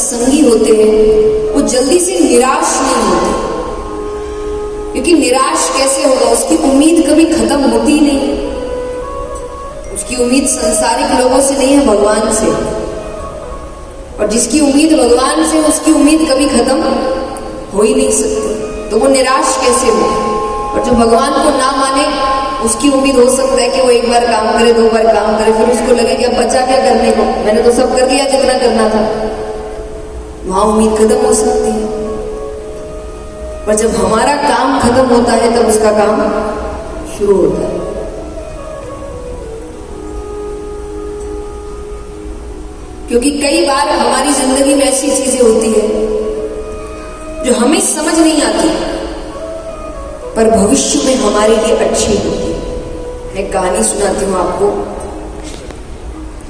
सत्संगी होते हैं वो जल्दी से निराश नहीं होते, क्योंकि निराश कैसे होगा, उसकी उम्मीद कभी खत्म होती ही नहीं। उसकी उम्मीद संसारिक लोगों से नहीं है, भगवान से। और जिसकी उम्मीद भगवान से, उसकी उम्मीद कभी खत्म हो ही नहीं सकती, तो वो निराश कैसे हो। और जो भगवान को ना माने उसकी उम्मीद हो सकता है कि वो एक बार काम करे, 2 बार काम करे, फिर उसको लगे कि अब बचा क्या करने को, मैंने तो सब कर दिया जितना करना था। वहां उम्मीद खत्म हो सकती है। पर जब हमारा काम खत्म होता है तब उसका काम शुरू होता है। क्योंकि कई बार हमारी जिंदगी में ऐसी चीजें होती है जो हमें समझ नहीं आती, पर भविष्य में हमारे लिए अच्छी होती है। मैं कहानी सुनाती हूँ आपको।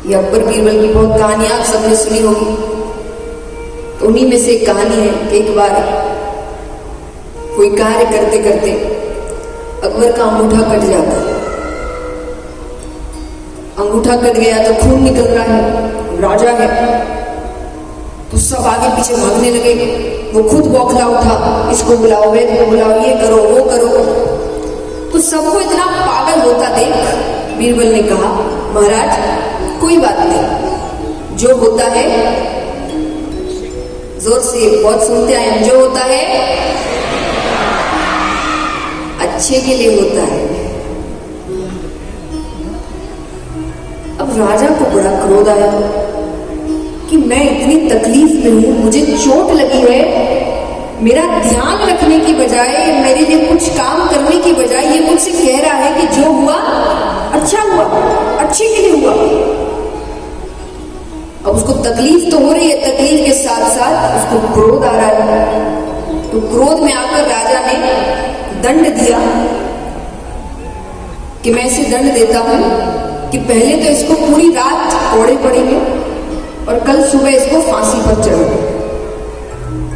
ये अकबर बीरबल की बहुत कहानियां आप सबने सुनी होगी, तो उन्हीं में से एक कहानी है कि एक बार कोई कार्य करते करते अकबर का अंगूठा कट जाता है। अंगूठा कट गया तो खून निकल रहा है, राजा है तो सब आगे पीछे भागने लगे। वो खुद बौखला उठा, इसको बुलाओ, वैद्य को बुलाओ, ये करो वो करो। तो सबको इतना पागल होता देख बीरबल ने कहा, महाराज कोई बात नहीं, जो होता है, जोर से बहुत सुनते आए, जो होता है अच्छे के लिए होता है। अब राजा को बड़ा क्रोध आया कि मैं इतनी तकलीफ में हूं, मुझे चोट लगी है, मेरा ध्यान रखने की बजाय, मेरे लिए कुछ काम करने की बजाय ये मुझसे कह रहा है कि जो हुआ अच्छा हुआ, अच्छे के लिए हुआ। अब उसको तकलीफ तो हो रही है, तकलीफ के साथ साथ उसको क्रोध आ रहा है। तो क्रोध में आकर राजा ने दंड दिया कि मैं इसे दंड देता हूं कि पहले तो इसको पूरी रात कोड़े पड़ेंगे और कल सुबह इसको फांसी पर चढ़ो।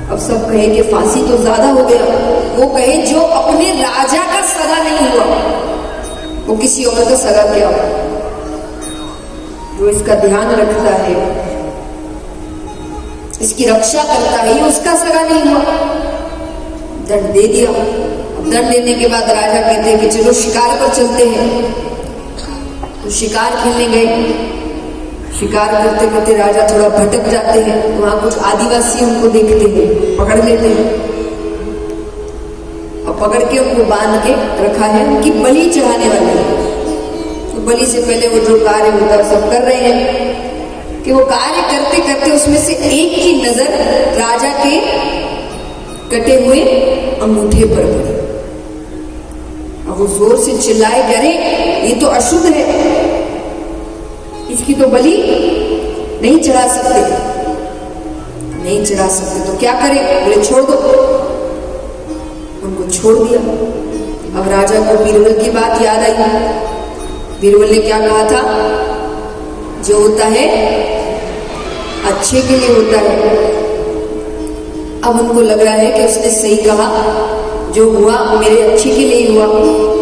अब सब कहे कि फांसी तो ज्यादा हो गया, वो कहे जो अपने राजा का सगा नहीं हुआ वो किसी और का सगा क्या हो, जो इसका ध्यान रखता है, इसकी रक्षा करता है, ये उसका सगा नहीं हुआ। दंड दे दिया। दंड देने के बाद राजा कहते हैं कि चलो शिकार पर चलते हैं। तो शिकार खेलने गए। शिकार करते करते राजा थोड़ा भटक जाते हैं, वहां कुछ आदिवासी उनको देखते हैं, पकड़ लेते हैं और पकड़ के उनको बांध के रखा है, उनकी बलि चढ़ाने वाले हैं। तो बलि से पहले वो जो कार्य होता है सब कर रहे हैं कि वो कार्य करते करते उसमें से एक की नजर राजा के कटे हुए अंगूठे पर पड़ी। अब वो जोर से चिल्लाए, अरे ये तो अशुद्ध है, इसकी तो बलि नहीं चढ़ा सकते, नहीं चढ़ा सकते, तो क्या करें? बोले छोड़ दो। उनको छोड़ दिया। अब राजा को बीरबल की बात याद आई। बीरबल ने क्या कहा था? जो होता है अच्छे के लिए होता है। अब उनको लग रहा है कि उसने सही कहा, जो हुआ मेरे अच्छे के लिए हुआ।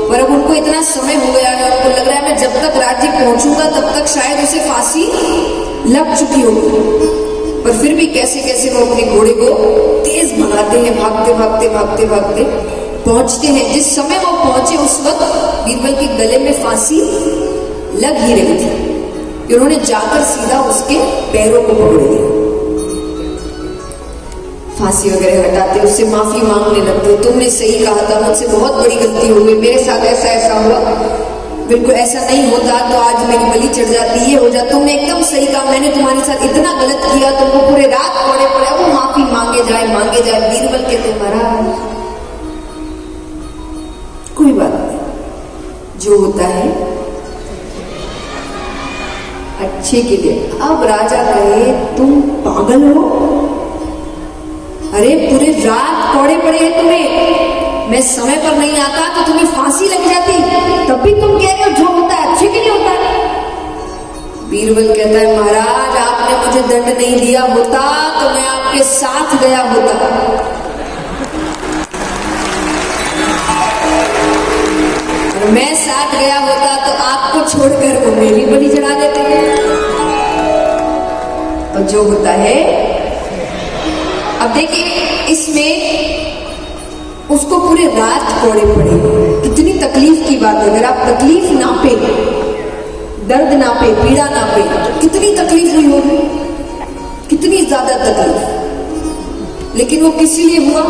पर अब उनको इतना समय हो गया है, उनको लग रहा है मैं जब तक राज्य पहुंचूंगा तब तक शायद उसे फांसी लग चुकी होगी। पर फिर भी कैसे कैसे वो अपने घोड़े को तेज भगाते हैं, भागते भागते भागते भागते पहुंचते हैं। जिस समय वो पहुंचे उस वक्त बीरबल के गले में फांसी लग ही रही थी। उन्होंने जाकर सीधा उसके पैरों को पकड़ लिया, फांसी वगैरह हटाते, उससे माफी मांगने लगते, तुमने सही कहा था, मुझसे बहुत बड़ी गलती हो गई, मेरे साथ ऐसा ऐसा हुआ, बिल्कुल ऐसा नहीं होता तो आज मेरी बलि चढ़ जाती, ये हो जाता, तुमने एकदम सही कहा, मैंने तुम्हारे साथ इतना गलत किया, तुमको पूरे रात पड़े पड़े। वो माफी मांगे जाए मांगे जाए। बीरबल कहते महाराज कोई बात नहीं, जो होता है अच्छे के लिए। अब राजा कहे तुम पागल हो, अरे पूरे रात कोड़े पड़े हैं तुम्हें, मैं समय पर नहीं आता तो तुम्हें फांसी लग जाती, तब भी तुम कह रहे हो जो होता है अच्छे के लिए होता है। बीरबल कहता है महाराज आपने मुझे दंड नहीं दिया होता तो मैं आपके साथ गया होता, और मैं साथ गया होता तो आपको छोड़कर वो मेरी बलि चढ़ा देते। तो जो होता है अब देखिए इसमें उसको पूरे रात कोड़े पड़े, कितनी तकलीफ की बात है। अगर आप तकलीफ नापे, दर्द नापे, पीड़ा नापे, तो कितनी तकलीफ हुई होगी, कितनी ज्यादा तकलीफ। लेकिन वो किस लिए हुआ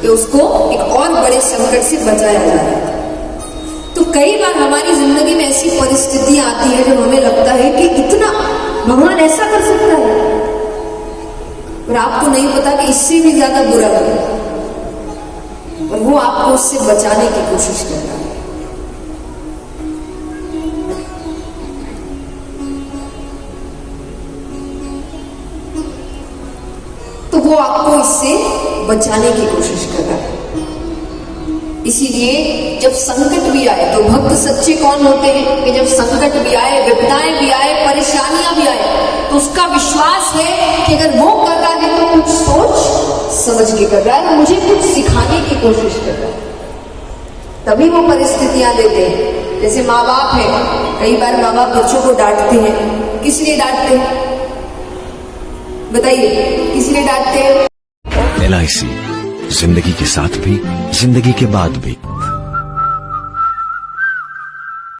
कि उसको एक और बड़े संकट से बचाया जा रहा था। तो कई बार हमारी जिंदगी में ऐसी परिस्थितियां आती है जब हमें लगता है कि इतना भगवान ऐसा कर सकता है, और आपको नहीं पता कि इससे भी ज्यादा बुरा है, और वो आपको उससे बचाने की कोशिश कर रहा है। तो वो आपको इससे बचाने की कोशिश कर रहा है। इसीलिए जब संकट भी आए, तो भक्त सच्चे कौन होते हैं कि जब संकट भी आए, विपदाएं भी आए, परेशानियां भी आए, तो उसका विश्वास है कि अगर वो कर रहा है तो कुछ सोच समझ के कर रहा है, मुझे कुछ सिखाने की कोशिश कर रहा है। तभी वो परिस्थितियां देते हैं। जैसे माँ बाप है, कई बार माँ बाप बच्चों को डांटते हैं। किस लिए डांटते हैं बताइए, किस लिए डांटते हैं? LIC, जिंदगी के साथ भी, जिंदगी के बाद भी।